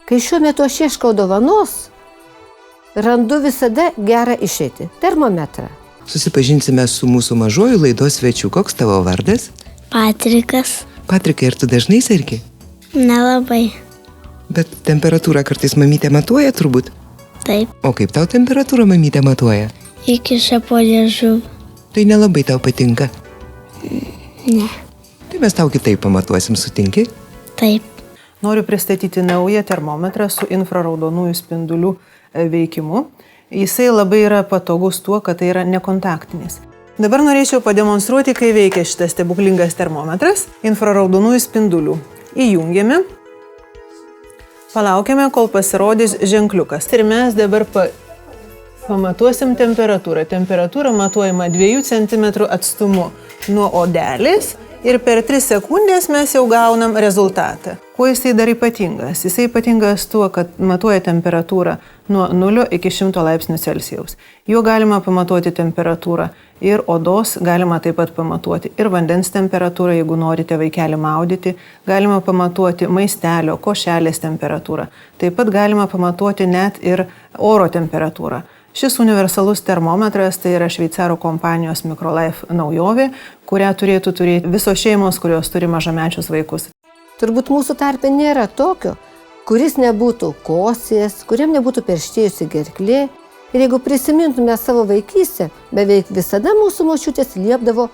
Kai šiuo metu aš ieškau dovanos, randu visada gerą išeitį – termometrą. Susipažinsime su mūsų mažuoju laidos svečiu. Koks tavo vardas? Patrikas. Patrikai, ir tu dažnai sergi? Nelabai. Bet temperatūrą kartais mamytė matuoja turbūt? Taip. O kaip tau temperatūrą mamytė matuoja? Įkiša po liežuvį. Tai nelabai tau patinka? Ne. Tai mes tau kitaip pamatuosim, sutinki? Taip. Noriu pristatyti naują termometrą su infraraudonųjų spindulių veikimu. Jisai labai yra patogus tuo, kad tai yra nekontaktinis. Dabar norėčiau pademonstruoti, kai veikia šitas stebuklingas termometras infraraudonųjų spindulių. Įjungiame, palaukiame, kol pasirodys ženkliukas. Ir mes dabar pamatuosim temperatūrą. Temperatūra matuojama 2 cm atstumu nuo odelės. Ir per 3 sekundės mes jau gaunam rezultatą. Kuo jisai dar ypatingas? Jisai ypatingas tuo, kad matuoja temperatūrą nuo 0 iki 100 laipsnių Celsijaus. Juo galima pamatuoti temperatūrą ir odos galima taip pat pamatuoti. Ir vandens temperatūrą, jeigu norite vaikelį maudyti, galima pamatuoti maistelio, košelės temperatūrą. Taip pat galima pamatuoti net ir oro temperatūrą. Šis universalus termometras tai yra šveicarų kompanijos Microlife naujovė, kurią turėtų turėti visos šeimos, kurios turi mažamečius vaikus. Turbūt mūsų tarpe nėra tokio, kuris nebūtų kosėjęs, kuriam nebūtų perštėjusi gerklė. Ir jeigu prisimintume savo vaikystę, beveik visada mūsų močiutės liepdavo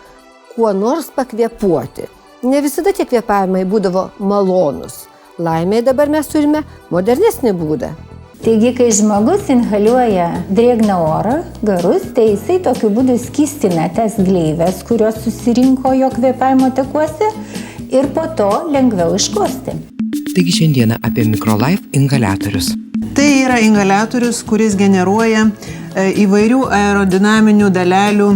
kuo nors pakvėpuoti. Ne visada tie kvėpavimai būdavo malonus. Laimei dabar mes turime modernesnį būdą. Taigi, kai žmogus inhaliuoja drėgną orą, garus, tai jisai tokiu būdu skystina tas gleives, kurios susirinko jo kvėpavimo takuose ir po to lengviau iškosti. Taigi šiandieną apie Microlife inhaliatorius. Tai yra inhaliatorius, kuris generuoja įvairių aerodinaminių dalelių,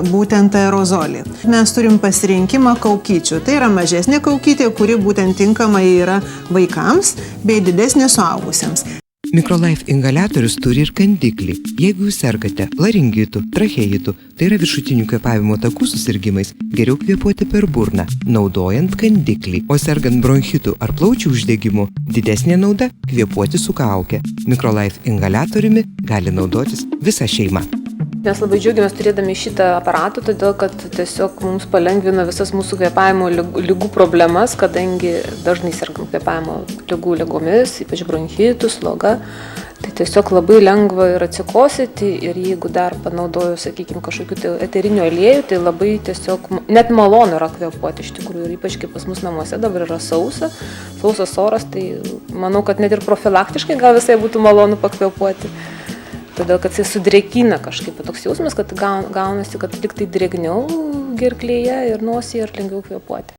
būtent aerozolį. Mes turim pasirinkimą kaukyčių. Tai yra mažesnė kaukytė, kuri būtent tinkama yra vaikams bei didesnė suaugusiems. Microlife inhaliatorius turi ir kandiklį. Jeigu jūs sergate laringitų, tracheitų, tai yra viršutinių kvėpavimo takų susirgimais, geriau kvėpuoti per burną, naudojant kandiklį. O sergant bronchitų ar plaučių uždegimu, didesnė nauda kvėpuoti su kauke. Microlife inhaliatoriumi gali naudotis visa šeima. Mes labai džiaugiamės turėdami šitą aparatą, todėl kad tiesiog mums palengvina visas mūsų kvėpavimo ligų problemas, kadangi dažnai sergam kvėpavimo ligomis, ypač bronchitų, sloga. Tai tiesiog labai lengva ir atsikosėti ir jeigu dar panaudoju, sakykime, kažkokių eterinių aliejų, tai labai tiesiog net malonu yra kvėpuoti iš tikrųjų. Ir ypač kaip pas mus namuose dabar yra sausas oras, tai manau, kad net ir profilaktiškai gal visai būtų malonu pakvėpuoti. Todėl, kad jis sudrėkina kažkaip toks jausmas, kad gaunasi, kad tik tai drėgniau gerklėje ir nosyje ir lengviau kvėpuoti.